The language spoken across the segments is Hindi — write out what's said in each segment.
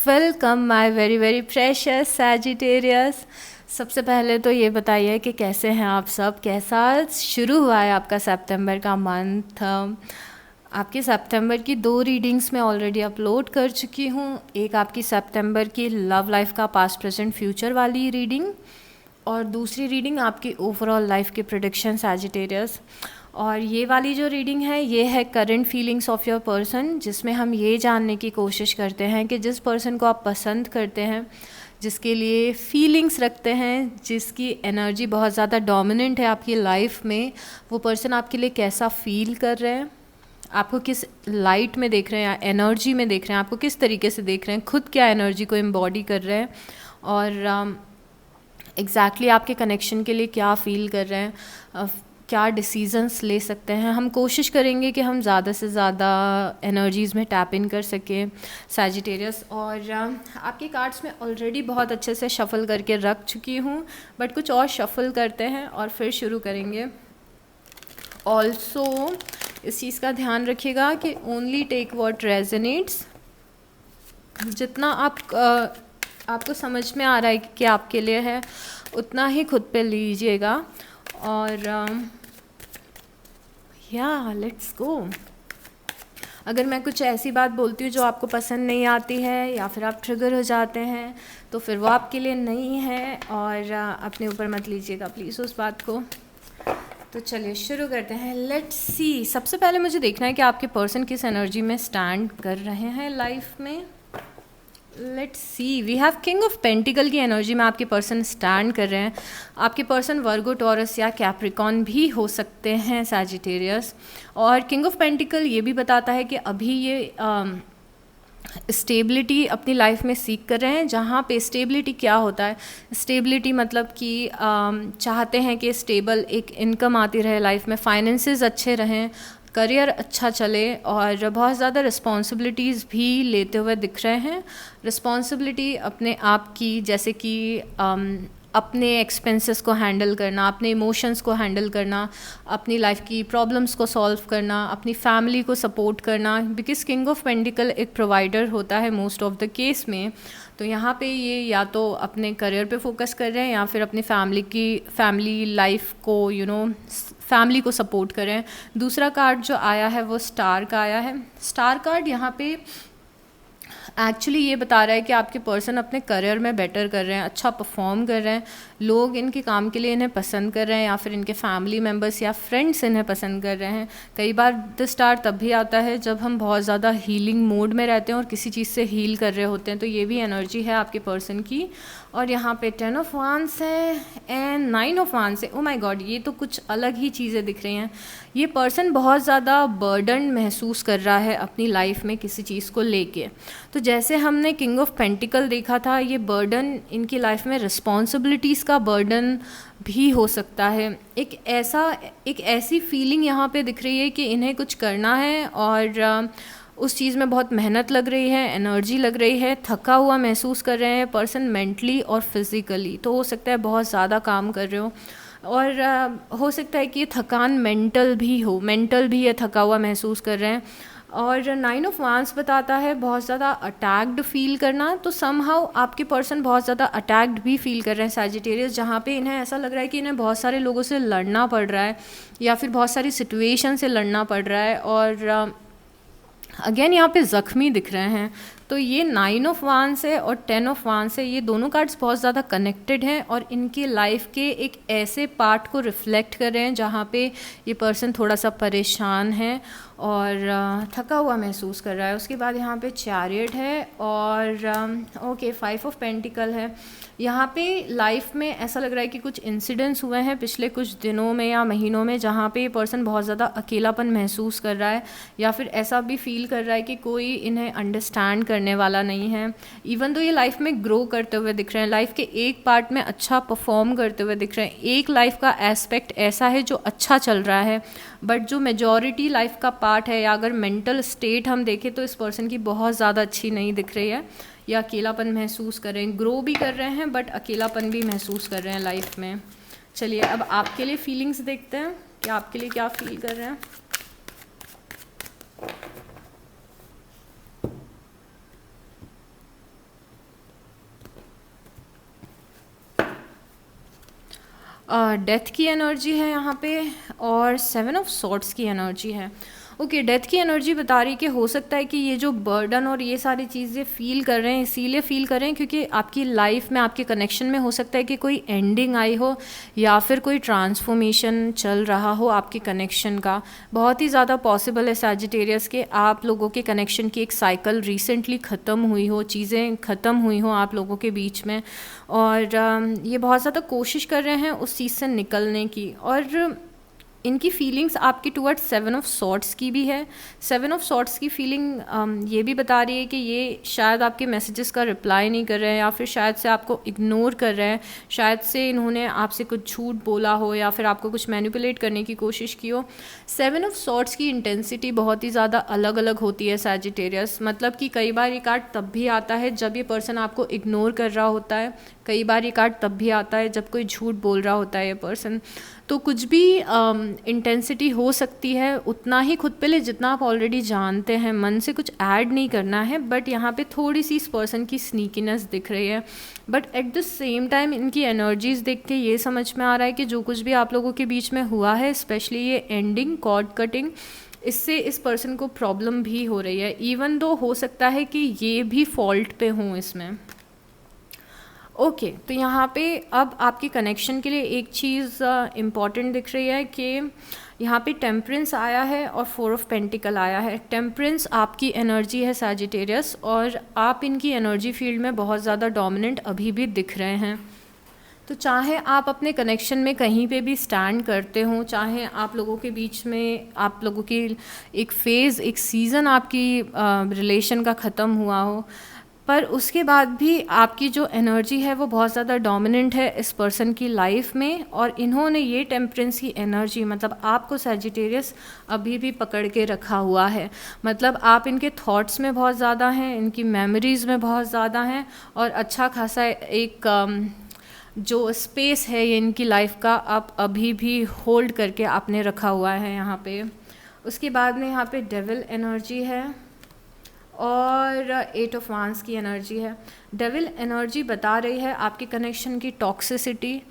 Welcome my very very precious Sagittarius. सबसे पहले तो ये बताइए कि कैसे हैं आप सब, कैसा शुरू हुआ है आपका सितंबर का मंथ। आपकी सितंबर की 2 रीडिंग्स मैं ऑलरेडी अपलोड कर चुकी हूँ। एक आपकी सितंबर की लव लाइफ का पास्ट प्रेजेंट फ्यूचर वाली रीडिंग और दूसरी रीडिंग आपकी ओवरऑल लाइफ की प्रेडिक्शन सैजिटेरियस। और ये वाली जो रीडिंग है ये है current feelings of your person, जिसमें हम ये जानने की कोशिश करते हैं कि जिस पर्सन को आप पसंद करते हैं, जिसके लिए फीलिंग्स रखते हैं, जिसकी एनर्जी बहुत ज़्यादा डोमिनेंट है आपकी लाइफ में, वो पर्सन आपके लिए कैसा फील कर रहे हैं, आपको किस लाइट में देख रहे हैं या एनर्जी में देख रहे हैं, आपको किस तरीके से देख रहे हैं, खुद क्या एनर्जी को एम्बॉडी कर रहे हैं और एग्जैक्टली आपके कनेक्शन के लिए क्या फील कर रहे हैं, क्या डिसीजंस ले सकते हैं। हम कोशिश करेंगे कि हम ज़्यादा से ज़्यादा एनर्जीज़ में टैप इन कर सकें सैजिटेरियस। और आपके कार्ड्स में ऑलरेडी बहुत अच्छे से शफ़ल करके रख चुकी हूँ, बट कुछ और शफ़ल करते हैं और फिर शुरू करेंगे। ऑल्सो इस चीज़ का ध्यान रखिएगा कि ओनली टेक व्हाट रेजोनेट्स। जितना आपको समझ में आ रहा है कि आपके लिए है, उतना ही खुद पे लीजिएगा। और या लेट्स गो। अगर मैं कुछ ऐसी बात बोलती हूँ जो आपको पसंद नहीं आती है या फिर आप ट्रिगर हो जाते हैं, तो फिर वो आपके लिए नहीं है और अपने ऊपर मत लीजिएगा प्लीज़ उस बात को। तो चलिए शुरू करते हैं। Let's see. सबसे पहले मुझे देखना है कि आपके पर्सन किस एनर्जी में स्टैंड कर रहे हैं लाइफ में। Let's see. We have king of pentacle की एनर्जी में आपके पर्सन स्टैंड कर रहे हैं। आपके पर्सन वर्गो, टॉरस या कैप्रिकॉन भी हो सकते हैं सैजिटेरियस। और किंग ऑफ पेंटिकल ये भी बताता है कि अभी ये स्टेबिलिटी अपनी लाइफ में सीख कर रहे हैं। जहाँ पे स्टेबिलिटी क्या होता है, स्टेबिलिटी मतलब कि चाहते हैं कि स्टेबल एक इनकम आती रहे लाइफ में, फाइनेंसेस अच्छे रहें, करियर अच्छा चले और बहुत ज़्यादा रिस्पॉन्सिबिलिटीज़ भी लेते हुए दिख रहे हैं। रिस्पॉन्सिबिलिटी अपने आप की, जैसे कि अपने एक्सपेंसेस को हैंडल करना, अपने इमोशंस को हैंडल करना, अपनी लाइफ की प्रॉब्लम्स को सॉल्व करना, अपनी फैमिली को सपोर्ट करना, बिकॉज किंग ऑफ पेंटिकल एक प्रोवाइडर होता है मोस्ट ऑफ द केस में। तो यहाँ पे ये या तो अपने करियर पे फोकस कर रहे हैं या फिर अपनी फैमिली लाइफ को फैमिली को सपोर्ट कर रहे हैं। दूसरा कार्ड जो आया है वो स्टार का आया है। स्टार कार्ड यहाँ पे एक्चुअली ये बता रहा है कि आपके पर्सन अपने करियर में बेटर कर रहे हैं, अच्छा परफॉर्म कर रहे हैं, लोग इनके काम के लिए इन्हें पसंद कर रहे हैं या फिर इनके फैमिली मेम्बर्स या फ्रेंड्स इन्हें पसंद कर रहे हैं। कई बार द स्टार तब भी आता है जब हम बहुत ज़्यादा हीलिंग मोड में रहते हैं और किसी चीज़ से हील कर रहे होते हैं, तो ये भी एनर्जी है आपके पर्सन की। और यहाँ पे 10 ऑफ वांड्स है एंड 9 ऑफ वांड्स है। ओ माय गॉड, ये तो कुछ अलग ही चीज़ें दिख रही हैं। ये पर्सन बहुत ज़्यादा बर्डन महसूस कर रहा है अपनी लाइफ में किसी चीज़ को लेके। तो जैसे हमने किंग ऑफ पेंटिकल देखा था, ये बर्डन इनकी लाइफ में रिस्पॉन्सिबिलिटीज़ का बर्डन भी हो सकता है। एक ऐसी फीलिंग यहाँ पे दिख रही है कि इन्हें कुछ करना है और उस चीज़ में बहुत मेहनत लग रही है, एनर्जी लग रही है, थका हुआ महसूस कर रहे हैं पर्सन मेंटली और फिज़िकली। तो हो सकता है बहुत ज़्यादा काम कर रहे हो और हो सकता है कि ये थकान मेंटल भी ये थका हुआ महसूस कर रहे हैं। और 9 ऑफ वांड्स बताता है बहुत ज़्यादा अटैक्ड फील करना। तो समहाउ आपके पर्सन बहुत ज़्यादा अटैक्ड भी फील कर रहे हैं सैजिटेरियस, जहाँ पे इन्हें ऐसा लग रहा है कि इन्हें बहुत सारे लोगों से लड़ना पड़ रहा है या फिर बहुत सारी सिचुएशन से लड़ना पड़ रहा है। और अगेन यहाँ पे ज़ख्मी दिख रहे हैं। तो ये 9 ऑफ वांड्स है और 10 ऑफ वांड्स है, ये दोनों कार्ड्स बहुत ज़्यादा कनेक्टेड हैं और इनकी लाइफ के एक ऐसे पार्ट को रिफ्लेक्ट कर रहे हैं जहाँ पे ये पर्सन थोड़ा सा परेशान है और थका हुआ महसूस कर रहा है। उसके बाद यहाँ पे चैरियट है और ओके 5 ऑफ पेंटिकल है। यहाँ पे लाइफ में ऐसा लग रहा है कि कुछ इंसिडेंट्स हुए हैं पिछले कुछ दिनों में या महीनों में, जहाँ पे ये पर्सन बहुत ज़्यादा अकेलापन महसूस कर रहा है या फिर ऐसा भी फील कर रहा है कि कोई इन्हें अंडरस्टैंड करने वाला नहीं है। इवन तो ये लाइफ में ग्रो करते हुए दिख रहे हैं, लाइफ के एक पार्ट में अच्छा परफॉर्म करते हुए दिख रहे हैं। एक लाइफ का एस्पेक्ट ऐसा है जो अच्छा चल रहा है, बट जो मेजॉरिटी लाइफ का पार्ट है या अगर मेंटल स्टेट हम देखें तो इस पर्सन की बहुत ज़्यादा अच्छी नहीं दिख रही है। या अकेलापन महसूस कर रहे हैं, ग्रो भी कर रहे हैं बट अकेलापन भी महसूस कर रहे हैं लाइफ में। चलिए अब आपके लिए फीलिंग्स देखते हैं कि आपके लिए क्या फील कर रहे हैं। डेथ की एनर्जी है यहाँ पे, और 7 ऑफ सॉर्ड्स की एनर्जी है। ओके, डेथ की एनर्जी बता रही कि हो सकता है कि ये जो बर्डन और ये सारी चीज़ें फील कर रहे हैं, इसीलिए फील कर रहे हैं क्योंकि आपकी लाइफ में, आपके कनेक्शन में हो सकता है कि कोई एंडिंग आई हो या फिर कोई ट्रांसफॉर्मेशन चल रहा हो आपके कनेक्शन का। बहुत ही ज़्यादा पॉसिबल है सैजिटेरियस के आप लोगों के कनेक्शन की एक साइकिल रिसेंटली ख़त्म हुई हो, चीज़ें ख़त्म हुई हो आप लोगों के बीच में, और ये बहुत ज़्यादा कोशिश कर रहे हैं उस चीज़ से निकलने की। और इनकी फीलिंग्स आपकी टुवर्ड्स 7 ऑफ सॉर्ड्स की भी है। 7 ऑफ सॉर्ड्स की फीलिंग ये भी बता रही है कि ये शायद आपके मैसेजेस का रिप्लाई नहीं कर रहे हैं, या फिर शायद से आपको इग्नोर कर रहे हैं, शायद से इन्होंने आपसे कुछ झूठ बोला हो या फिर आपको कुछ मैनिपुलेट करने की कोशिश की हो। 7 ऑफ सॉर्ड्स की इंटेंसिटी बहुत ही ज़्यादा अलग अलग होती है सैजिटेरियस, मतलब कि कई बार ये कार्ड तब भी आता है जब ये पर्सन आपको इग्नोर कर रहा होता है, कई बार ये कार्ड तब भी आता है जब कोई झूठ बोल रहा होता है ये पर्सन। तो कुछ भी इंटेंसिटी हो सकती है, उतना ही खुद पे ले जितना आप ऑलरेडी जानते हैं, मन से कुछ ऐड नहीं करना है। बट यहाँ पे थोड़ी सी इस पर्सन की स्नीकीनेस दिख रही है, but at the same time इनकी एनर्जीज देख के ये समझ में आ रहा है कि जो कुछ भी आप लोगों के बीच में हुआ है, स्पेशली ये एंडिंग, कॉर्ड कटिंग, इससे इस पर्सन को प्रॉब्लम भी हो रही है, इवन दो हो सकता है कि ये भी फॉल्ट पे हों इसमें। ओके, तो यहाँ पे अब आपके कनेक्शन के लिए एक चीज़ इम्पॉर्टेंट दिख रही है कि यहाँ पे टेम्परेंस आया है और 4 ऑफ पेंटिकल आया है। टेम्परेंस आपकी एनर्जी है सैजिटेरियस, और आप इनकी एनर्जी फील्ड में बहुत ज़्यादा डोमिनेंट अभी भी दिख रहे हैं। तो चाहे आप अपने कनेक्शन में कहीं पे भी स्टैंड करते हो, चाहे आप लोगों के बीच में आप लोगों की एक फेज़, एक सीज़न आपकी रिलेशन का ख़त्म हुआ हो, पर उसके बाद भी आपकी जो एनर्जी है वो बहुत ज़्यादा डोमिनेंट है इस पर्सन की लाइफ में, और इन्होंने ये टेम्परेंस की एनर्जी, मतलब आपको सैजिटेरियस अभी भी पकड़ के रखा हुआ है। मतलब आप इनके थॉट्स में बहुत ज़्यादा हैं, इनकी मेमोरीज़ में बहुत ज़्यादा हैं, और अच्छा खासा एक जो स्पेस है ये इनकी लाइफ का आप अभी भी होल्ड करके आपने रखा हुआ है यहाँ पे। उसके बाद में यहाँ पे डेविल एनर्जी है और 8 ऑफ वांस की एनर्जी है। डेविल एनर्जी बता रही है आपके कनेक्शन की टॉक्सिसिटी,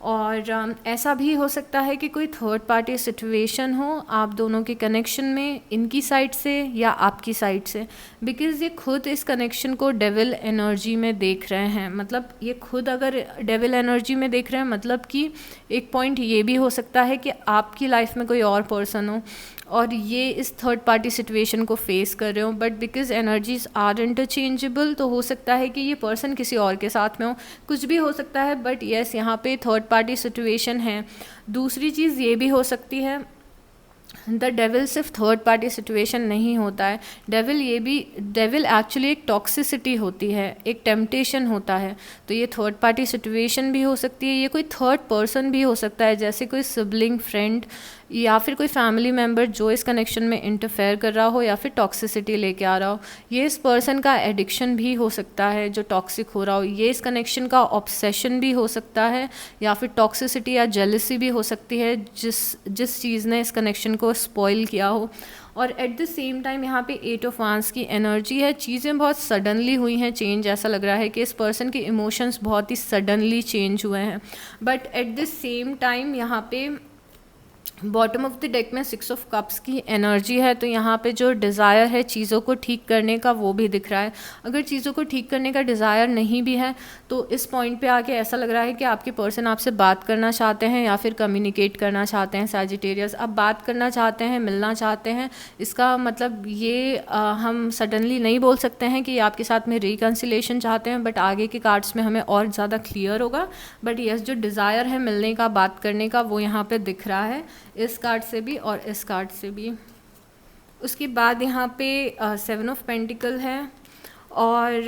और ऐसा भी हो सकता है कि कोई थर्ड पार्टी सिचुएशन हो आप दोनों के कनेक्शन में, इनकी साइड से या आपकी साइड से, बिकॉज़ ये खुद इस कनेक्शन को डेविल एनर्जी में देख रहे हैं। मतलब ये खुद अगर डेविल एनर्जी में देख रहे हैं, मतलब कि एक पॉइंट ये भी हो सकता है कि आपकी लाइफ में कोई और पर्सन हो और ये इस थर्ड पार्टी सिचुएशन को फेस कर रहे हो, but because energies are interchangeable, तो हो सकता है कि ये पर्सन किसी और के साथ में हो, कुछ भी हो सकता है। बट येस, यहाँ पे थर्ड पार्टी सिचुएशन है। दूसरी चीज़ ये भी हो सकती है, द डेविल सिर्फ थर्ड पार्टी सिचुएशन नहीं होता है, डेविल एक्चुअली एक टॉक्सिसिटी होती है, एक टेम्पटेशन होता है। तो ये थर्ड पार्टी सिचुएशन भी हो सकती है, ये कोई थर्ड पर्सन भी हो सकता है, जैसे कोई सिबलिंग, फ्रेंड या फिर कोई फैमिली मेम्बर जो इस कनेक्शन में इंटरफेयर कर रहा हो या फिर टॉक्सिसिटी लेके आ रहा हो। ये इस पर्सन का एडिक्शन भी हो सकता है जो टॉक्सिक हो रहा हो, ये इस कनेक्शन का ऑब्सेशन भी हो सकता है, या फिर टॉक्सिसिटी या जेलसी भी हो सकती है जिस चीज़ ने इस कनेक्शन को स्पॉइल किया हो। और एट द सेम टाइम यहाँ पे 8 ऑफ वांस की एनर्जी है। चीज़ें बहुत सडनली हुई हैं चेंज, ऐसा लग रहा है कि इस पर्सन के इमोशंस बहुत ही सडनली चेंज हुए हैं। But at the same time यहाँ पे बॉटम ऑफ द डेक में 6 ऑफ कप्स की एनर्जी है, तो यहाँ पे जो डिज़ायर है चीज़ों को ठीक करने का वो भी दिख रहा है। अगर चीज़ों को ठीक करने का डिज़ायर नहीं भी है तो इस पॉइंट पे आके ऐसा लग रहा है कि आपके पर्सन आपसे बात करना चाहते हैं या फिर कम्युनिकेट करना चाहते हैं। सैजिटेरियस अब बात करना चाहते हैं, मिलना चाहते हैं, इसका मतलब ये हम सडनली नहीं बोल सकते हैं कि ये आपके साथ में रिकन्सिलेशन चाहते हैं, बट आगे के कार्ड्स में हमें और ज़्यादा क्लियर होगा। बट यस, जो डिज़ायर है मिलने का, बात करने का, वो यहाँ पे दिख रहा है इस कार्ड से भी और इस कार्ड से भी। उसके बाद यहाँ पे 7 ऑफ पेंटिकल है और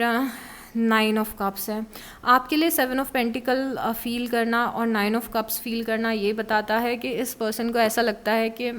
9 ऑफ कप्स है। आपके लिए 7 ऑफ पेंटिकल फील करना और 9 ऑफ कप्स फील करना ये बताता है कि इस पर्सन को ऐसा लगता है कि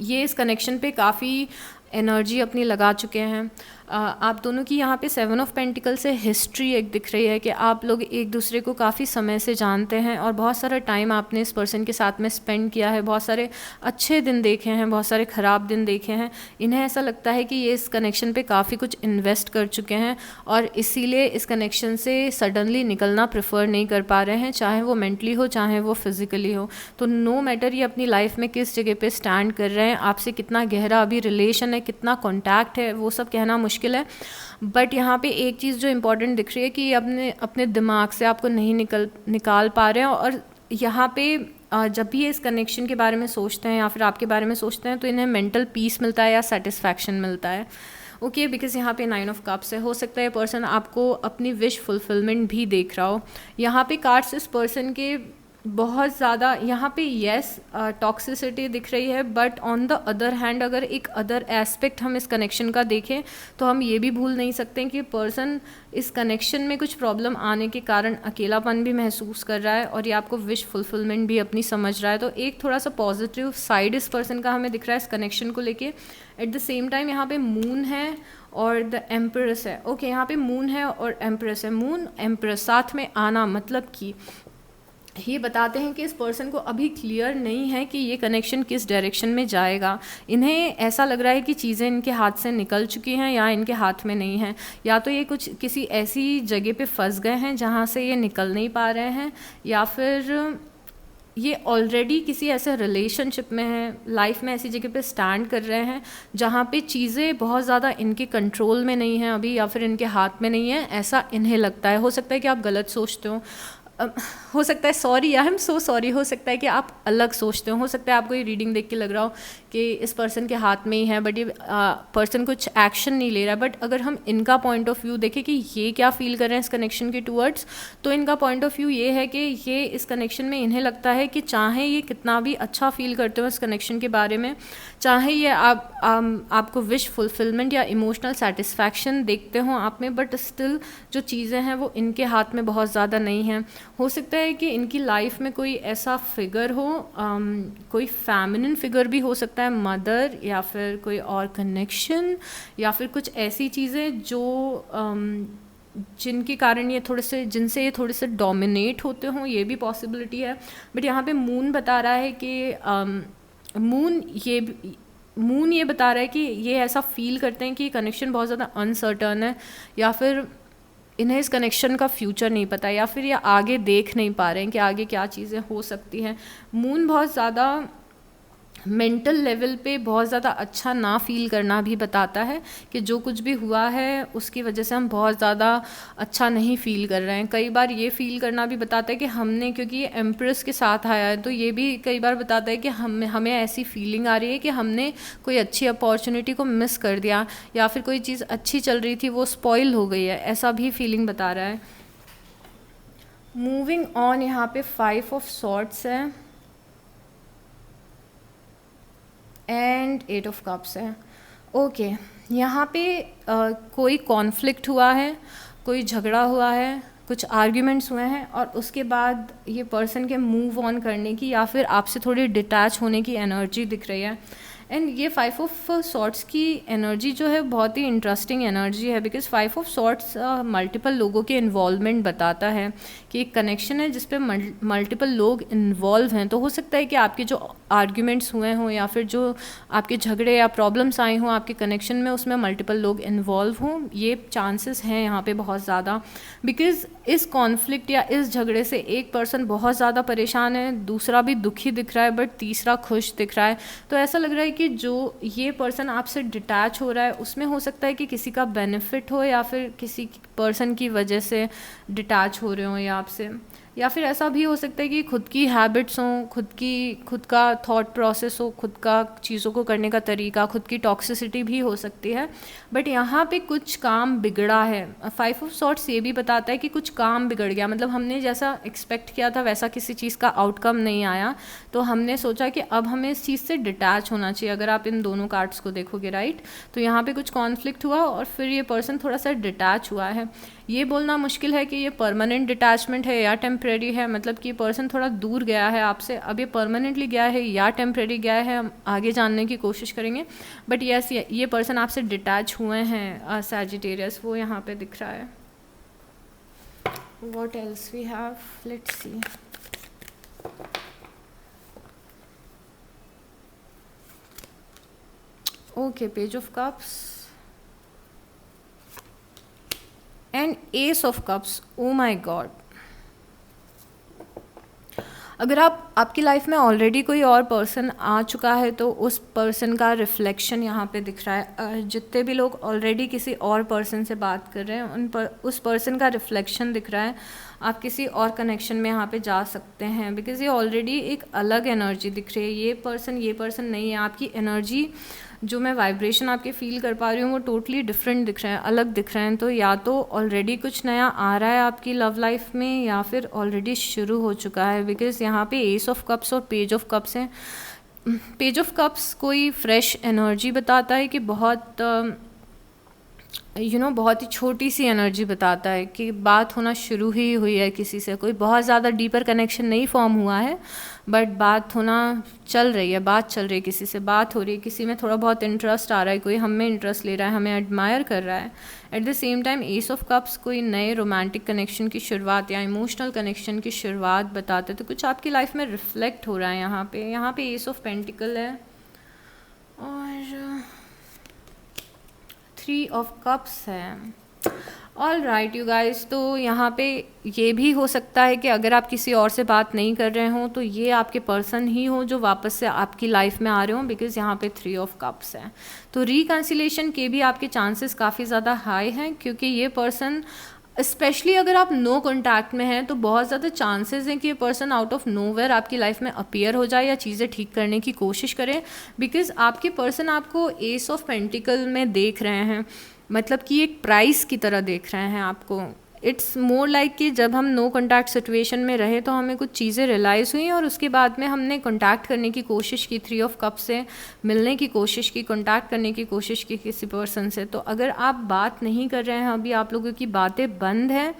ये इस कनेक्शन पे काफ़ी एनर्जी अपनी लगा चुके हैं। आप दोनों की यहाँ पे 7 ऑफ पेंटिकल से हिस्ट्री एक दिख रही है कि आप लोग एक दूसरे को काफ़ी समय से जानते हैं और बहुत सारा टाइम आपने इस पर्सन के साथ में स्पेंड किया है, बहुत सारे अच्छे दिन देखे हैं, बहुत सारे ख़राब दिन देखे हैं। इन्हें ऐसा लगता है कि ये इस कनेक्शन पे काफ़ी कुछ इन्वेस्ट कर चुके हैं और इसीलिए इस कनेक्शन से सडनली निकलना प्रेफर नहीं कर पा रहे हैं, चाहे वो मेंटली हो चाहे वो फिज़िकली हो। तो नो मैटर ये अपनी लाइफ में किस जगह पे स्टैंड कर रहे हैं, आपसे कितना गहरा अभी रिलेशन है, कितना कॉन्टैक्ट है, वो सब कहना मुश्किल है। बट यहाँ पे एक चीज़ जो इम्पोर्टेंट दिख रही है कि अपने अपने दिमाग से आपको नहीं निकाल पा रहे हैं। और यहाँ पे जब भी ये इस कनेक्शन के बारे में सोचते हैं या फिर आपके बारे में सोचते हैं तो इन्हें मेंटल पीस मिलता है या सेटिस्फैक्शन मिलता है। ओके, बिकॉज यहाँ पे 9 ऑफ कप्स है, हो सकता है पर्सन आपको अपनी विश फुलफिलमेंट भी देख रहा हो। यहाँ पे कार्ड्स इस पर्सन के बहुत ज़्यादा यहाँ पे येस टॉक्सिसिटी दिख रही है, but on the other hand अगर एक अदर एस्पेक्ट हम इस कनेक्शन का देखें तो हम ये भी भूल नहीं सकते कि पर्सन इस कनेक्शन में कुछ प्रॉब्लम आने के कारण अकेलापन भी महसूस कर रहा है और ये आपको विश फुलफिलमेंट भी अपनी समझ रहा है। तो एक थोड़ा सा पॉजिटिव साइड इस पर्सन का हमें दिख रहा है इस कनेक्शन को लेके। एट द सेम टाइम यहाँ पे मून है और द एम्प्रेस है। ओके, यहाँ पे मून है और एम्प्रेस है। मून एम्प्रेस साथ में आना मतलब कि ये बताते हैं कि इस पर्सन को अभी क्लियर नहीं है कि ये कनेक्शन किस डायरेक्शन में जाएगा। इन्हें ऐसा लग रहा है कि चीज़ें इनके हाथ से निकल चुकी हैं या इनके हाथ में नहीं हैं, या तो ये कुछ किसी ऐसी जगह पे फंस गए हैं जहाँ से ये निकल नहीं पा रहे हैं, या फिर ये ऑलरेडी किसी ऐसे रिलेशनशिप में हैं, लाइफ में ऐसी जगह पे स्टैंड कर रहे हैं जहाँ पे चीज़ें बहुत ज़्यादा इनके कंट्रोल में नहीं हैं अभी, या फिर इनके हाथ में नहीं है, ऐसा इन्हें लगता है। हो सकता है कि आप गलत सोचते हो सकता है, sorry, I am so sorry, हो सकता है कि आप अलग सोचते हो सकता है आपको ये रीडिंग देख के लग रहा हो कि इस पर्सन के हाथ में ही है बट ये पर्सन कुछ एक्शन नहीं ले रहा है। बट अगर हम इनका पॉइंट ऑफ व्यू देखें कि ये क्या फील कर रहे हैं इस कनेक्शन के टूवर्ड्स, तो इनका पॉइंट ऑफ व्यू ये है कि ये इस कनेक्शन में इन्हें लगता है कि चाहे ये कितना भी अच्छा फील करते हो इस कनेक्शन के बारे में, चाहे ये आपको विश फुलफिलमेंट या इमोशनल सेटिस्फैक्शन देखते हो आप में, बट स्टिल जो चीज़ें हैं वो इनके हाथ में बहुत ज़्यादा नहीं हैं। हो सकता है कि इनकी लाइफ में कोई ऐसा फिगर हो, कोई फेमिनिन फिगर भी हो सकता है, मदर, या फिर कोई और कनेक्शन, या फिर कुछ ऐसी चीज़ें जो जिनके कारण जिनसे ये थोड़े से डोमिनेट होते हों, ये भी पॉसिबिलिटी है। बट यहाँ पे मून बता रहा है कि मून ये बता रहा है कि ये ऐसा फील करते हैं कि कनेक्शन बहुत ज़्यादा अनसर्टन है, या फिर इन्हें इस कनेक्शन का फ्यूचर नहीं पता, या फिर ये आगे देख नहीं पा रहे हैं कि आगे क्या चीज़ें हो सकती हैं। मून बहुत ज़्यादा मेंटल लेवल पे बहुत ज़्यादा अच्छा ना फील करना भी बताता है कि जो कुछ भी हुआ है उसकी वजह से हम बहुत ज़्यादा अच्छा नहीं फील कर रहे हैं। कई बार ये फील करना भी बताता है कि हमने, क्योंकि ये एम्प्रेस के साथ आया है, तो ये भी कई बार बताता है कि हमें ऐसी फीलिंग आ रही है कि हमने कोई अच्छी अपॉर्चुनिटी को मिस कर दिया, या फिर कोई चीज़ अच्छी चल रही थी वो स्पॉइल हो गई है, ऐसा भी फीलिंग बता रहा है। मूविंग ऑन, यहाँ पे 5 ऑफ सॉर्ड्स है एंड 8 ऑफ कप्स है। ओके, यहाँ पे कोई कॉन्फ्लिक्ट हुआ है, कोई झगड़ा हुआ है, कुछ आर्ग्यूमेंट्स हुए हैं, और उसके बाद ये पर्सन के मूव ऑन करने की या फिर आपसे थोड़ी डिटैच होने की एनर्जी दिख रही है। एंड ये 5 ऑफ सॉर्ट्स की एनर्जी जो है बहुत ही इंटरेस्टिंग एनर्जी है, बिकॉज 5 ऑफ सॉर्ट्स मल्टीपल लोगों के इन्वॉल्वमेंट बताता है कि एक कनेक्शन है जिस पे मल्टीपल लोग इन्वॉल्व हैं। तो हो सकता है कि आपके जो आर्ग्यूमेंट्स हुए हों या फिर जो आपके झगड़े या प्रॉब्लम्स आए हों आपके कनेक्शन में, उसमें मल्टीपल लोग इन्वॉल्व हों, ये चांसेस हैं यहाँ पे बहुत ज़्यादा। बिकॉज इस कॉन्फ्लिक्ट या इस झगड़े से एक पर्सन बहुत ज़्यादा परेशान है, दूसरा भी दुखी दिख रहा है, बट तीसरा खुश दिख रहा है। तो ऐसा लग रहा है कि जो ये पर्सन आपसे डिटैच हो रहा है उसमें हो सकता है कि किसी का बेनिफिट हो, या फिर किसी पर्सन की वजह से डिटैच हो रहे हो या आपसे, या फिर ऐसा भी हो सकता है कि खुद की हैबिट्स हों, खुद का थॉट प्रोसेस हो, खुद का चीज़ों को करने का तरीका, खुद की टॉक्सिसिटी भी हो सकती है। बट यहाँ पे कुछ काम बिगड़ा है। 5 ऑफ सॉर्ट्स ये भी बताता है कि कुछ काम बिगड़ गया, मतलब हमने जैसा एक्सपेक्ट किया था वैसा किसी चीज़ का आउटकम नहीं आया, तो हमने सोचा कि अब हमें इस चीज़ से डिटैच होना चाहिए। अगर आप इन दोनों कार्ड्स को देखोगे, राइट, तो यहाँ पे कुछ कॉन्फ्लिक्ट हुआ और फिर ये पर्सन थोड़ा सा डिटैच हुआ है। ये बोलना मुश्किल है कि ये परमानेंट डिटैचमेंट है या टेम्परेरी है, मतलब कि पर्सन थोड़ा दूर गया है आपसे, अब ये परमानेंटली गया है या टेम्परेरी गया है हम आगे जानने की कोशिश करेंगे। बट यस, ये पर्सन आपसे डिटैच हुए हैं सैजिटेरियस, वो यहाँ पे दिख रहा है। What else we have, let's see. Okay, page of cups and ace of cups. Oh my god, अगर आपकी लाइफ में ऑलरेडी कोई और पर्सन आ चुका है तो उस पर्सन का रिफ्लेक्शन यहाँ पे दिख रहा है। जितने भी लोग ऑलरेडी किसी और पर्सन से बात कर रहे हैं उस पर्सन का रिफ्लेक्शन दिख रहा है। आप किसी और कनेक्शन में यहाँ पे जा सकते हैं, बिकॉज ये ऑलरेडी एक अलग एनर्जी दिख रही है। ये पर्सन नहीं है। आपकी एनर्जी जो मैं वाइब्रेशन आपके फील कर पा रही हूँ वो टोटली डिफरेंट दिख रहे हैं, अलग दिख रहे हैं। तो या तो ऑलरेडी कुछ नया आ रहा है आपकी लव लाइफ में या फिर ऑलरेडी शुरू हो चुका है, बिकॉज यहाँ पे एस ऑफ कप्स और पेज ऑफ कप्स हैं। पेज ऑफ कप्स कोई फ्रेश एनर्जी बताता है कि बहुत बहुत ही छोटी सी एनर्जी बताता है कि बात होना शुरू ही हुई है किसी से, कोई बहुत ज़्यादा डीपर कनेक्शन नहीं फॉर्म हुआ है, बट बात होना चल रही है, बात चल रही है, किसी से बात हो रही है, किसी में थोड़ा बहुत इंटरेस्ट आ रहा है, कोई हम में इंटरेस्ट ले रहा है, हमें एडमायर कर रहा है। At the same time S of cups कोई नए रोमांटिक कनेक्शन की शुरुआत या इमोशनल कनेक्शन की शुरुआत बताते, तो कुछ आपकी लाइफ में रिफ्लेक्ट हो रहा है यहाँ पे एस ऑफ पेंटिकल है और 3 ऑफ कप्स है। ऑल राइट यू गाइज, तो यहाँ पे ये भी हो सकता है कि अगर आप किसी और से बात नहीं कर रहे हों तो ये आपके पर्सन ही हो जो वापस से आपकी लाइफ में आ रहे हों, बिकॉज यहाँ पे 3 ऑफ कप्स है। तो रिकन्सिलेशन के भी आपके चांसेस काफ़ी ज़्यादा हाई हैं, क्योंकि ये पर्सन स्पेशली अगर आप नो कॉन्टैक्ट में हैं तो बहुत ज़्यादा चांसेस हैं कि ये पर्सन आउट ऑफ नोवेयर आपकी लाइफ में अपीयर हो जाए या चीज़ें ठीक करने की कोशिश करें, बिकॉज आपके पर्सन आपको एस ऑफ पेंटिकल में देख रहे हैं, मतलब कि एक प्राइस की तरह देख रहे हैं आपको। इट्स मोर लाइक कि जब हम नो कॉन्टैक्ट सिचुएशन में रहे तो हमें कुछ चीज़ें रियलाइज़ हुई और उसके बाद में हमने कॉन्टैक्ट करने की कोशिश की, 3 ऑफ कप से मिलने की कोशिश की, कॉन्टैक्ट करने की कोशिश की किसी पर्सन से। तो अगर आप बात नहीं कर रहे हैं, अभी आप लोगों की बातें बंद हैं,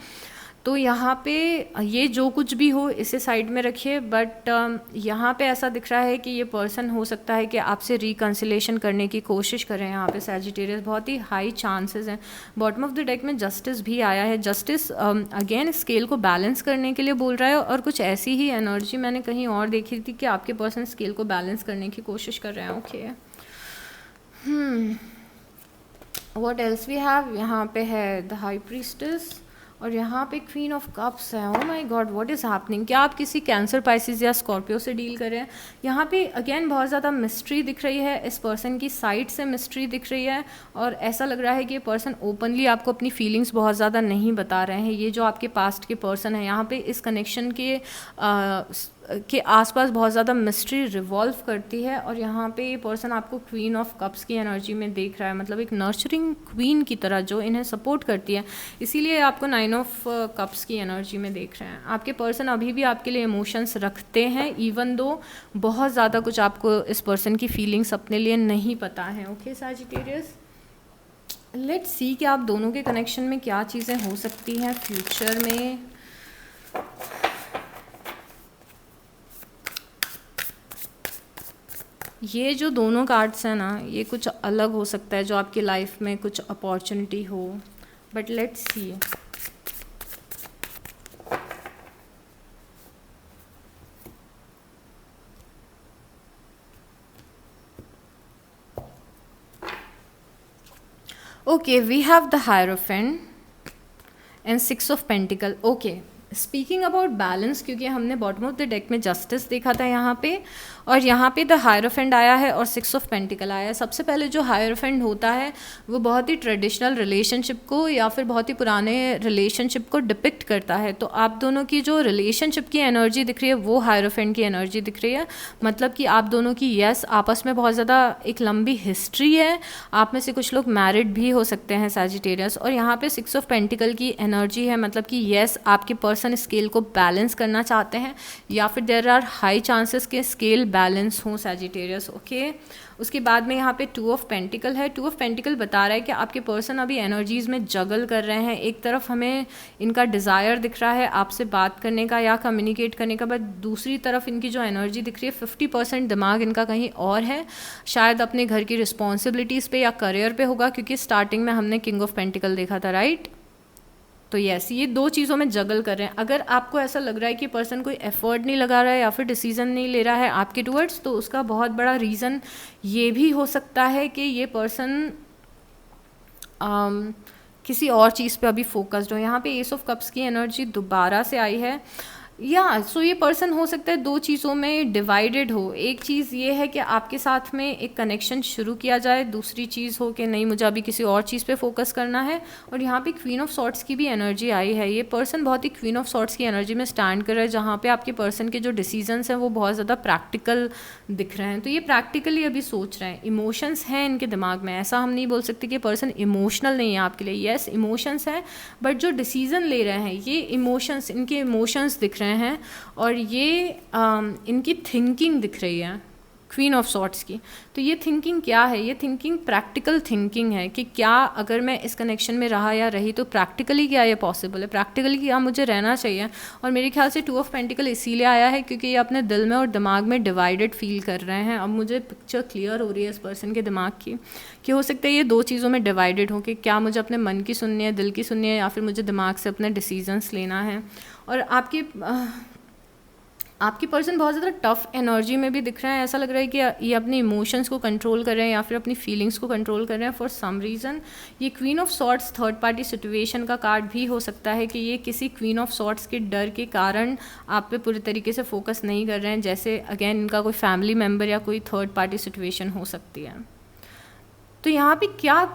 तो यहाँ पे ये जो कुछ भी हो इसे साइड में रखिए। बट यहाँ पे ऐसा दिख रहा है कि ये पर्सन हो सकता है कि आपसे रिकन्सिलेशन करने की कोशिश करें। यहाँ पे सैजिटेरियस बहुत ही हाई चांसेस हैं। बॉटम ऑफ द डेक में जस्टिस भी आया है। जस्टिस अगेन स्केल को बैलेंस करने के लिए बोल रहा है, और कुछ ऐसी ही एनर्जी मैंने कहीं और देखी थी कि आपके पर्सन स्केल को बैलेंस करने की कोशिश कर रहे हैं। Okay, what else we have, यहाँ पे है द हाई प्रीस्टेस और यहाँ पे क्वीन ऑफ कप्स है। Oh my God, what is happening? क्या आप किसी कैंसर, पाइसिस या स्कॉर्पियो से डील कर रहे हैं? यहाँ पे अगेन बहुत ज़्यादा मिस्ट्री दिख रही है, इस पर्सन की साइड से मिस्ट्री दिख रही है, और ऐसा लग रहा है कि ये पर्सन ओपनली आपको अपनी फीलिंग्स बहुत ज़्यादा नहीं बता रहे हैं। ये जो आपके पास्ट के पर्सन है, यहाँ पे इस कनेक्शन के आसपास बहुत ज़्यादा मिस्ट्री रिवॉल्व करती है, और यहाँ पे ये पर्सन आपको क्वीन ऑफ कप्स की एनर्जी में देख रहा है, मतलब एक नर्चरिंग क्वीन की तरह जो इन्हें सपोर्ट करती है, इसीलिए आपको 9 ऑफ कप्स की एनर्जी में देख रहे हैं। आपके पर्सन अभी भी आपके लिए इमोशंस रखते हैं, इवन दो बहुत ज़्यादा कुछ आपको इस पर्सन की फीलिंग्स अपने लिए नहीं पता है। ओके सैजिटेरियस, लेट्स सी कि आप दोनों के कनेक्शन में क्या चीज़ें हो सकती हैं फ्यूचर में। ये जो दोनों कार्ड्स हैं ना, ये कुछ अलग हो सकता है, जो आपकी लाइफ में कुछ अपॉर्चुनिटी हो, but let's see. Okay, we have the hierophant and 6 of pentacle. Okay, speaking about balance, क्योंकि हमने बॉटम ऑफ द डेक में जस्टिस देखा था यहाँ पे, और यहाँ पे द हायरोफेंट आया है और 6 ऑफ पेंटिकल आया है। सबसे पहले जो हायरोफेंट होता है वो बहुत ही ट्रेडिशनल रिलेशनशिप को या फिर बहुत ही पुराने रिलेशनशिप को डिपिक्ट करता है। तो आप दोनों की जो रिलेशनशिप की एनर्जी दिख रही है वो हायरोफेंट की एनर्जी दिख रही है, मतलब कि आप दोनों की यस आपस में बहुत ज़्यादा एक लंबी हिस्ट्री है, आप में से कुछ लोग मैरिड भी हो सकते हैं सैजिटेरियस। और यहाँ पे 6 ऑफ पेंटिकल की एनर्जी है, मतलब कि यस आपके पर्सन पर्सन स्केल को बैलेंस करना चाहते हैं, या फिर देयर आर हाई चांसेस के स्केल बैलेंस हों सैजिटेरियस। ओके, उसके बाद में यहाँ पे 2 ऑफ पेंटिकल है। 2 ऑफ पेंटिकल बता रहा है कि आपके पर्सन अभी एनर्जीज़ में जगल कर रहे हैं। एक तरफ हमें इनका डिज़ायर दिख रहा है आपसे बात करने का या कम्युनिकेट करने का, बट दूसरी तरफ इनकी जो एनर्जी दिख रही है 50% दिमाग इनका कहीं और है, शायद अपने घर की रिस्पॉन्सिबिलिटीज़ पे या करियर पे होगा, क्योंकि स्टार्टिंग में हमने किंग ऑफ पेंटिकल देखा था, राइट। तो यस, ये 2 चीज़ों में जगल कर रहे हैं। अगर आपको ऐसा लग रहा है कि पर्सन कोई एफर्ट नहीं लगा रहा है या फिर डिसीजन नहीं ले रहा है आपके टूवर्ड्स, तो उसका बहुत बड़ा रीज़न ये भी हो सकता है कि ये पर्सन किसी और चीज़ पे अभी फोकस्ड हो। यहाँ पे एस ऑफ कप्स की एनर्जी दोबारा से आई है, सो ये पर्सन हो सकता है 2 चीज़ों में डिवाइडेड हो। एक चीज़ ये है कि आपके साथ में एक कनेक्शन शुरू किया जाए, दूसरी चीज़ हो कि नहीं मुझे अभी किसी और चीज़ पे फोकस करना है। और यहाँ पे क्वीन ऑफ सॉर्ट्स की भी एनर्जी आई है। ये पर्सन बहुत ही क्वीन ऑफ सॉर्ट्स की एनर्जी में स्टैंड कर रहा है, जहाँ पे आपके पर्सन के जो डिसीजंस हैं वो बहुत ज़्यादा प्रैक्टिकल दिख रहे हैं। तो ये प्रैक्टिकली अभी सोच रहे हैं, इमोशंस हैं इनके दिमाग में। ऐसा हम नहीं बोल सकते कि पर्सन इमोशनल नहीं है आपके लिए, येस इमोशंस हैं, बट जो डिसीज़न ले रहे हैं ये इमोशंस, इनके इमोशंस दिख रहे हैं और ये इनकी थिंकिंग दिख रही है क्वीन ऑफ सॉर्ट्स की। तो ये थिंकिंग क्या है? ये थिंकिंग प्रैक्टिकल थिंकिंग है कि क्या अगर मैं इस कनेक्शन में रहा या रही तो प्रैक्टिकली क्या ये पॉसिबल है, प्रैक्टिकली क्या मुझे रहना चाहिए। और मेरे ख्याल से 2 ऑफ पेंटिकल इसीलिए आया है क्योंकि ये अपने दिल में और दिमाग में डिवाइडेड फील कर रहे हैं। अब मुझे पिक्चर क्लियर हो रही है इस पर्सन के दिमाग की कि हो सकता है ये 2 चीज़ों में डिवाइडेड हो कि क्या मुझे अपने मन की सुननी है, दिल की सुननी है, या फिर मुझे दिमाग से अपने डिसीजंस लेना है। और आपकी पर्सन बहुत ज़्यादा टफ एनर्जी में भी दिख रहा है। ऐसा लग रहा है कि ये अपने इमोशंस को कंट्रोल कर रहे हैं या फिर अपनी फीलिंग्स को कंट्रोल कर रहे हैं फॉर सम रीज़न। ये queen of swords third party situation का कार्ड भी हो सकता है कि ये किसी क्वीन ऑफ सॉर्ट्स के डर के कारण आप पे पूरी तरीके से फोकस नहीं कर रहे हैं, जैसे अगेन इनका कोई फैमिली मेम्बर या कोई थर्ड पार्टी सिचुएशन हो सकती है। तो यहाँ पे क्या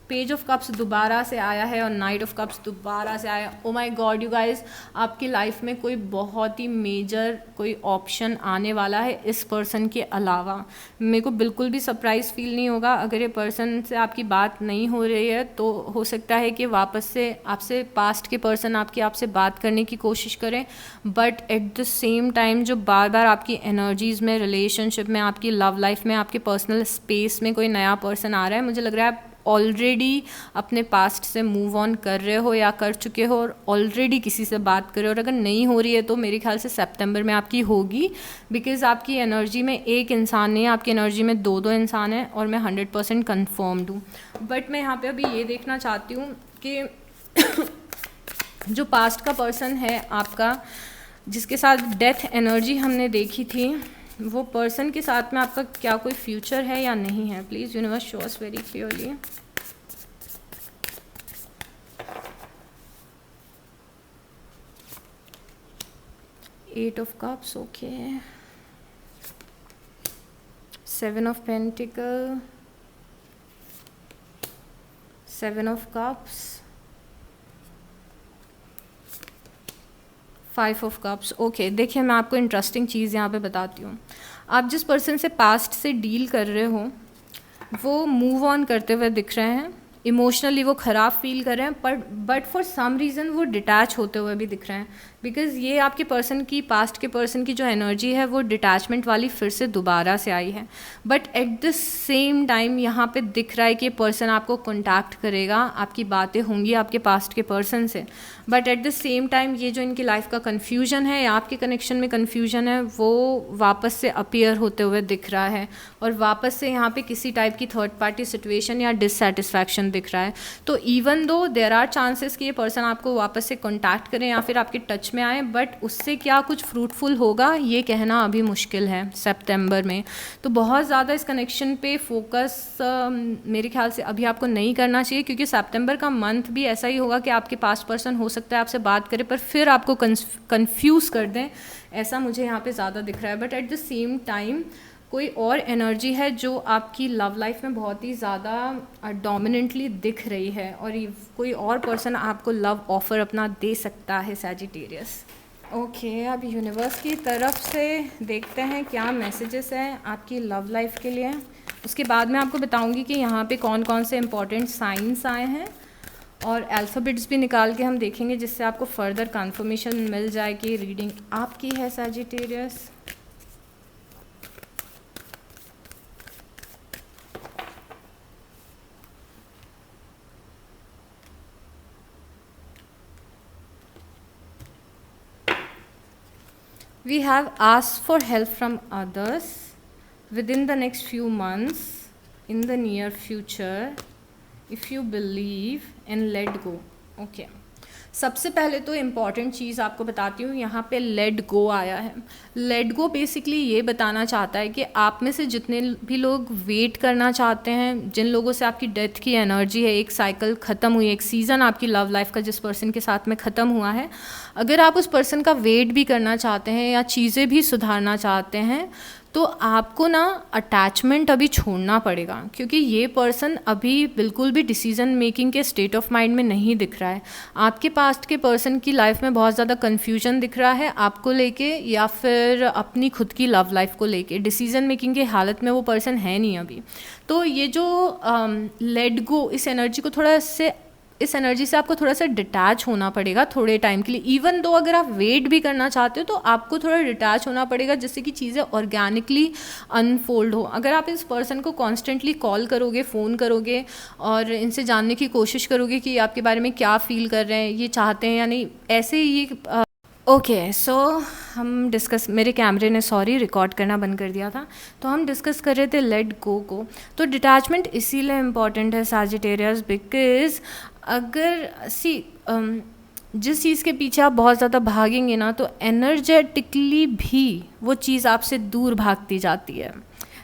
पेज ऑफ कप्स दोबारा से आया है और नाइट ऑफ कप्स दोबारा से आया। ओ माय गॉड यू गाइस, आपकी लाइफ में कोई बहुत ही मेजर कोई ऑप्शन आने वाला है इस पर्सन के अलावा। मेरे को बिल्कुल भी सरप्राइज फील नहीं होगा अगर ये पर्सन से आपकी बात नहीं हो रही है। तो हो सकता है कि वापस से आपसे पास्ट के पर्सन आपसे बात करने की कोशिश करें, but at the same time जो बार बार आपकी एनर्जीज़ में, रिलेशनशिप में, आपकी लव लाइफ में, आपके पर्सनल स्पेस में कोई नया पर्सन आ रहा है, मुझे लग रहा है आप ऑलरेडी अपने पास्ट से मूव ऑन कर रहे हो या कर चुके हो और ऑलरेडी किसी से बात कर रहे हो। और अगर नहीं हो रही है तो मेरे ख्याल से सितंबर में आपकी होगी, बिकॉज आपकी एनर्जी में एक इंसान नहीं है, आपकी एनर्जी में 2 इंसान हैं और मैं 100% कन्फर्म्ड हूँ। बट मैं यहाँ पे अभी ये देखना चाहती हूँ कि जो पास्ट का पर्सन है आपका, जिसके साथ डेथ एनर्जी हमने देखी थी, वो पर्सन के साथ में आपका क्या कोई फ्यूचर है या नहीं है। Please universe show us very clearly. Eight of cups, okay, 7 of pentacle, 7 of cups, 5 of cups. Okay, देखिए मैं आपको इंटरेस्टिंग चीज़ यहाँ पे बताती हूँ। आप जिस पर्सन से पास्ट से डील कर रहे हो वो मूव ऑन करते हुए दिख रहे हैं, इमोशनली वो ख़राब फील कर रहे हैं, बट फॉर सम रीज़न वो डिटैच होते हुए भी दिख रहे हैं, बिकॉज़ ये आपके पर्सन की, पास्ट के पर्सन की जो एनर्जी है वो डिटैचमेंट वाली फिर से दोबारा से आई है। But at the same time यहाँ पे दिख रहा है कि पर्सन आपको कॉन्टैक्ट करेगा, आपकी बातें होंगी आपके पास्ट के पर्सन से, but at the same time ये जो इनकी लाइफ का कन्फ्यूजन है या आपके कनेक्शन में कन्फ्यूजन है वो वापस से अपीयर होते हुए दिख रहा है और वापस से यहाँ पे किसी टाइप की थर्ड पार्टी सिचुएशन या डिससेटिस्फैक्शन दिख रहा है। तो even though there are chances कि ये पर्सन आपको वापस से कॉन्टैक्ट करें या फिर आपके टच में आए, बट उससे क्या कुछ फ्रूटफुल होगा ये कहना अभी मुश्किल है सितंबर में। तो बहुत ज़्यादा इस कनेक्शन पे फोकस मेरे ख्याल से अभी आपको नहीं करना चाहिए, क्योंकि सितंबर का मंथ भी ऐसा ही होगा कि आपके पास्ट पर्सन हो सकता है आपसे बात करे पर फिर आपको कंफ्यूज कर दें, ऐसा मुझे यहाँ पे ज़्यादा दिख रहा है। But at the same time कोई और एनर्जी है जो आपकी लव लाइफ में बहुत ही ज़्यादा डोमिनेंटली दिख रही है और कोई और पर्सन आपको लव ऑफर अपना दे सकता है सैजिटेरियस। ओके, अब यूनिवर्स की तरफ से देखते हैं क्या मैसेजेस हैं आपकी लव लाइफ के लिए। उसके बाद मैं आपको बताऊंगी कि यहाँ पे कौन कौन से इम्पोर्टेंट साइंस आए हैं और अल्फ़ाबेट्स भी निकाल के हम देखेंगे, जिससे आपको फर्दर कंफर्मेशन मिल जाए कि रीडिंग आपकी है Sagittarius. We have asked for help from others within the next few months, in the near future, if you believe and let go. Okay. सबसे पहले तो इम्पॉर्टेंट चीज़ आपको बताती हूँ, यहाँ पे लेट गो आया है। लेट गो बेसिकली ये बताना चाहता है कि आप में से जितने भी लोग वेट करना चाहते हैं, जिन लोगों से आपकी डेथ की एनर्जी है, एक साइकिल ख़त्म हुई, एक सीज़न आपकी लव लाइफ का जिस पर्सन के साथ में ख़त्म हुआ है, अगर आप उस पर्सन का वेट भी करना चाहते हैं या चीज़ें भी सुधारना चाहते हैं, तो आपको ना अटैचमेंट अभी छोड़ना पड़ेगा, क्योंकि ये पर्सन अभी बिल्कुल भी डिसीजन मेकिंग के स्टेट ऑफ माइंड में नहीं दिख रहा है। आपके पास्ट के पर्सन की लाइफ में बहुत ज़्यादा कन्फ्यूजन दिख रहा है आपको लेके, या फिर अपनी खुद की लव लाइफ को लेके। डिसीजन मेकिंग की हालत में वो पर्सन है नहीं अभी। तो ये जो लेट गो, इस एनर्जी से आपको थोड़ा सा डिटैच होना पड़ेगा थोड़े टाइम के लिए। इवन दो अगर आप वेट भी करना चाहते हो तो आपको थोड़ा डिटैच होना पड़ेगा, जिससे कि चीज़ें ऑर्गेनिकली अनफोल्ड हो। अगर आप इस पर्सन को कॉन्स्टेंटली कॉल करोगे, फ़ोन करोगे और इनसे जानने की कोशिश करोगे कि आपके बारे में क्या फ़ील कर रहे हैं, ये चाहते हैं या नहीं, ऐसे ही ओके। सो हम डिस्कस, मेरे कैमरे ने रिकॉर्ड करना बंद कर दिया था, तो हम डिस्कस कर रहे थे लेट गो को। तो डिटैचमेंट इसीलिए इम्पॉर्टेंट है सैजिटेरियस, बिकॉज अगर जिस चीज़ के पीछे आप बहुत ज़्यादा भागेंगे ना, तो एनर्जेटिकली भी वो चीज़ आपसे दूर भागती जाती है।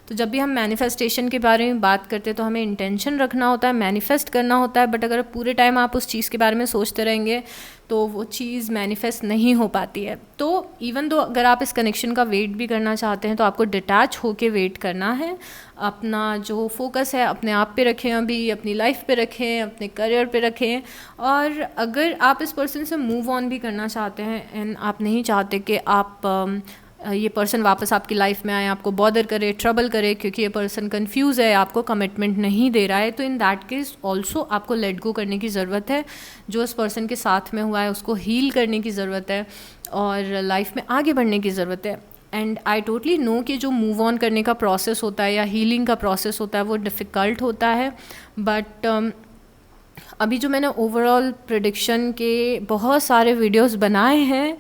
तो जब भी हम मैनिफेस्टेशन के बारे में बात करते हैं तो हमें इंटेंशन रखना होता है, मैनिफेस्ट करना होता है, बट अगर पूरे टाइम आप उस चीज़ के बारे में सोचते रहेंगे तो वो चीज़ मैनिफेस्ट नहीं हो पाती है। तो इवन दो अगर आप इस कनेक्शन का वेट भी करना चाहते हैं तो आपको डिटैच होके वेट करना है। अपना जो फोकस है अपने आप पे रखें, अभी अपनी लाइफ पे रखें, अपने करियर पे रखें। और अगर आप इस पर्सन से मूव ऑन भी करना चाहते हैं एंड आप नहीं चाहते कि आप ये पर्सन वापस आपकी लाइफ में आए, आपको बॉदर करे, ट्रबल करे, क्योंकि ये पर्सन कंफ्यूज है, आपको कमिटमेंट नहीं दे रहा है, तो इन दैट केस ऑल्सो आपको लेट गो करने की ज़रूरत है। जो इस पर्सन के साथ में हुआ है उसको हील करने की ज़रूरत है और लाइफ में आगे बढ़ने की ज़रूरत है। एंड आई टोटली नो कि जो मूव ऑन करने का प्रोसेस होता है या हीलिंग का प्रोसेस होता है वो डिफ़िकल्ट होता है, बट अभी जो मैंने ओवरऑल प्रेडिक्शन के बहुत सारे वीडियोस बनाए हैं,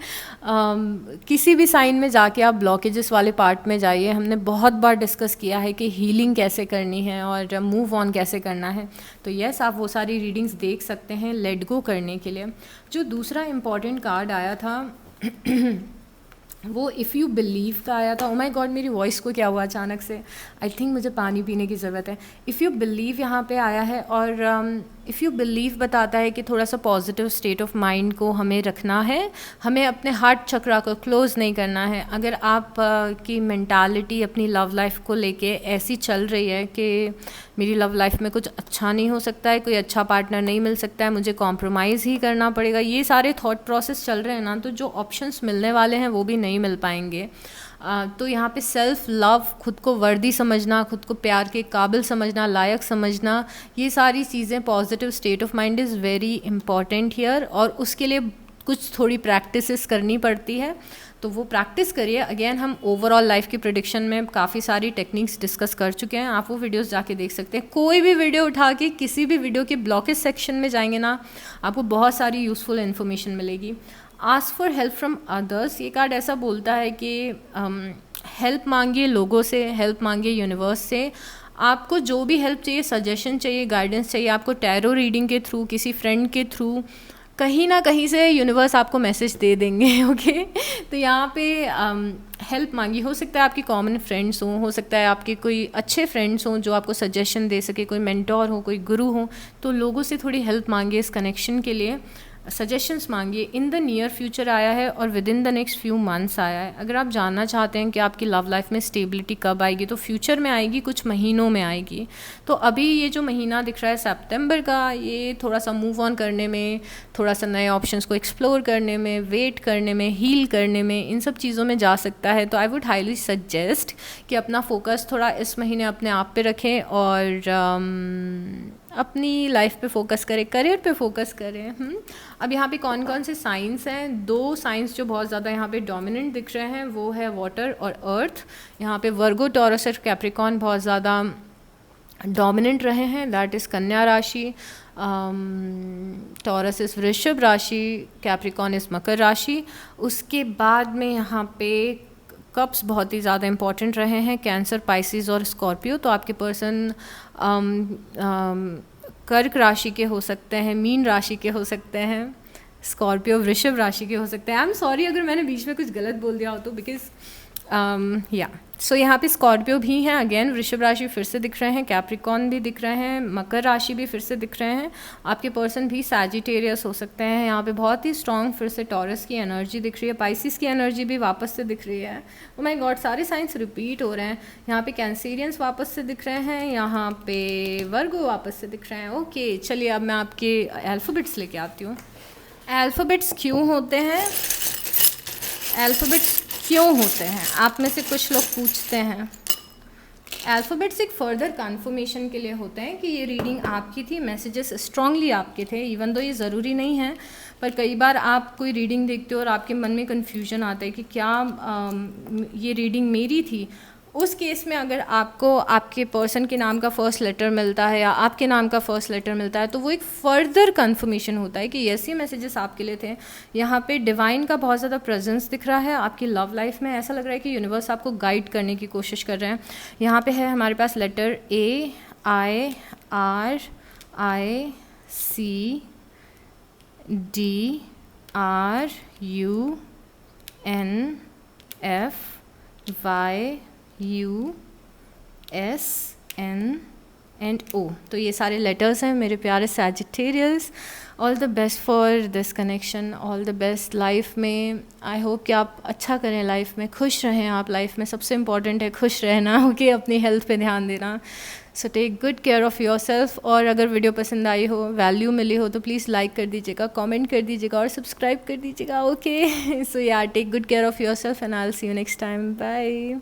किसी भी साइन में जाके आप ब्लॉकेजेस वाले पार्ट में जाइए, हमने बहुत बार डिस्कस किया है कि हीलिंग कैसे करनी है और मूव ऑन कैसे करना है। तो यस, आप वो सारी रीडिंग्स देख सकते हैं लेट गो करने के लिए। जो दूसरा इम्पॉर्टेंट कार्ड आया था वो इफ़ यू बिलीव का आया था। ओ माय गॉड, मेरी वॉइस को क्या हुआ अचानक से, आई थिंक मुझे पानी पीने की ज़रूरत है। इफ़ यू बिलीव यहाँ पे आया है और इफ़ यू बिलीव बताता है कि थोड़ा सा पॉजिटिव स्टेट ऑफ माइंड को हमें रखना है, हमें अपने हार्ट चक्रा को क्लोज़ नहीं करना है। अगर आप की मेंटालिटी अपनी लव लाइफ को लेके ऐसी चल रही है कि मेरी लव लाइफ में कुछ अच्छा नहीं हो सकता है, कोई अच्छा पार्टनर नहीं मिल सकता है, मुझे कॉम्प्रोमाइज़ ही करना पड़ेगा, ये सारे थॉट प्रोसेस चल रहे हैं ना, तो जो ऑप्शंस मिलने वाले हैं वो भी नहीं मिल पाएंगे। तो यहाँ पे सेल्फ़ लव, खुद को वर्दी समझना, खुद को प्यार के काबिल समझना, लायक समझना, ये सारी चीज़ें, positive state of mind is very important here. और उसके लिए कुछ थोड़ी प्रैक्टिसेस करनी पड़ती है, तो वो प्रैक्टिस करिए। अगेन हम ओवरऑल लाइफ की प्रेडिक्शन में काफ़ी सारी टेक्निक्स डिस्कस कर चुके हैं, आप वो वीडियोस जाके देख सकते हैं। कोई भी वीडियो उठा के किसी भी वीडियो के ब्लॉकेज सेक्शन में जाएंगे ना, आपको बहुत सारी यूज़फुल इन्फॉर्मेशन मिलेगी। Ask for help from others, ये कार्ड ऐसा बोलता है कि हेल्प मांगिए लोगों से, हेल्प मांगिए यूनिवर्स से। आपको जो भी हेल्प चाहिए, सजेशन चाहिए, गाइडेंस चाहिए, आपको टैरो रीडिंग के थ्रू, किसी फ्रेंड के थ्रू, कहीं ना कहीं से यूनिवर्स आपको मैसेज दे देंगे। ओके तो यहाँ पे हेल्प मांगी, हो सकता है आपकी कॉमन फ्रेंड्स हों, हो सकता है आपके कोई अच्छे फ्रेंड्स हों जो आपको सजेशन दे सके, कोई मेंटोर हो, कोई गुरु हो, तो लोगों से थोड़ी हेल्प मांगिए इस कनेक्शन के लिए, सजेशंस मांगिए। इन द नियर फ्यूचर आया है और within the next few months आया है। अगर आप जानना चाहते हैं कि आपकी लव लाइफ में स्टेबिलिटी कब आएगी, तो फ्यूचर में आएगी, कुछ महीनों में आएगी। तो अभी ये जो महीना दिख रहा है सितंबर का, ये थोड़ा सा मूव ऑन करने में, थोड़ा सा नए ऑप्शंस को एक्सप्लोर करने में, वेट करने में, हील करने में, इन सब चीज़ों में जा सकता है। तो आई वुड हाईली सजेस्ट कि अपना फोकस थोड़ा इस महीने अपने आप पे रखें और अपनी लाइफ पे फोकस करें, करियर पे फोकस करें। अब यहाँ पे कौन कौन से साइंस हैं? 2 साइंस जो बहुत ज़्यादा यहाँ पे डोमिनेंट दिख रहे हैं वो है वाटर और अर्थ। यहाँ पे वर्गो, टॉरस और कैप्रिकॉन बहुत ज़्यादा डोमिनेंट रहे हैं, दैट इज़ कन्या राशि, टॉरस इज़ वृषभ राशि, कैप्रिकॉन इज़ मकर राशि। उसके बाद में यहाँ पे कप्स बहुत ही ज़्यादा इंपॉर्टेंट रहे हैं, कैंसर, पाइसिस और स्कॉर्पियो। तो आपके पर्सन कर्क राशि के हो सकते हैं, मीन राशि के हो सकते हैं, स्कॉर्पियो वृषभ राशि के हो सकते हैं। आई एम सॉरी अगर मैंने बीच में कुछ गलत बोल दिया हो तो, बिकॉज सो यहाँ पे स्कॉर्पियो भी हैं, अगेन वृषभ राशि फिर से दिख रहे हैं, कैप्रिकॉन भी दिख रहे हैं, मकर राशि भी फिर से दिख रहे हैं। आपके पर्सन भी सैजिटेरियस हो सकते हैं। यहाँ पे बहुत ही स्ट्रॉन्ग फिर से टॉरस की एनर्जी दिख रही है, पाइसिस की एनर्जी भी वापस से दिख रही है। ओ माय गॉड, सारे साइंस रिपीट हो रहे हैं। यहाँ पे कैंसेरियंस वापस से दिख रहे हैं, यहाँ पे वर्गो वापस से दिख रहे हैं। ओके चलिए, अब मैं आपके अल्फ़ाबेट्स लेके आती हूँ। अल्फ़ाबेट्स क्यों होते हैं? अल्फ़ाबेट्स क्यों होते हैं, आप में से कुछ लोग पूछते हैं। अल्फ़ाबेट्स एक फर्दर कन्फर्मेशन के लिए होते हैं कि ये रीडिंग आपकी थी, मैसेजेस स्ट्रांगली आपके थे, इवन दो ये ज़रूरी नहीं है। पर कई बार आप कोई रीडिंग देखते हो और आपके मन में कन्फ्यूजन आता है कि क्या ये रीडिंग मेरी थी। उस केस में अगर आपको आपके पर्सन के नाम का फर्स्ट लेटर मिलता है या आपके नाम का फर्स्ट लेटर मिलता है तो वो एक फर्दर कंफर्मेशन होता है कि ऐसे मैसेजेस आपके लिए थे। यहाँ पे डिवाइन का बहुत ज़्यादा प्रेजेंस दिख रहा है आपकी लव लाइफ में। ऐसा लग रहा है कि यूनिवर्स आपको गाइड करने की कोशिश कर रहे हैं। यहाँ पे है हमारे पास letter A, I, R, I, C, D, R, U, N, F, Y, U, S, N and O। तो ये सारे लेटर्स हैं मेरे प्यारे Sagittarius. All the best for this connection, all the best life में। आई होप कि आप अच्छा करें लाइफ में, खुश रहें आप लाइफ में। सबसे इम्पॉर्टेंट है खुश रहना, ओके अपनी हेल्थ पे ध्यान देना। So take good care of yourself. और अगर वीडियो पसंद आई हो, वैल्यू मिली हो तो प्लीज़ लाइक कर दीजिएगा, कमेंट कर दीजिएगा और सब्सक्राइब कर दीजिएगा, okay. So yeah take good care of yourself and I will see you next time, bye.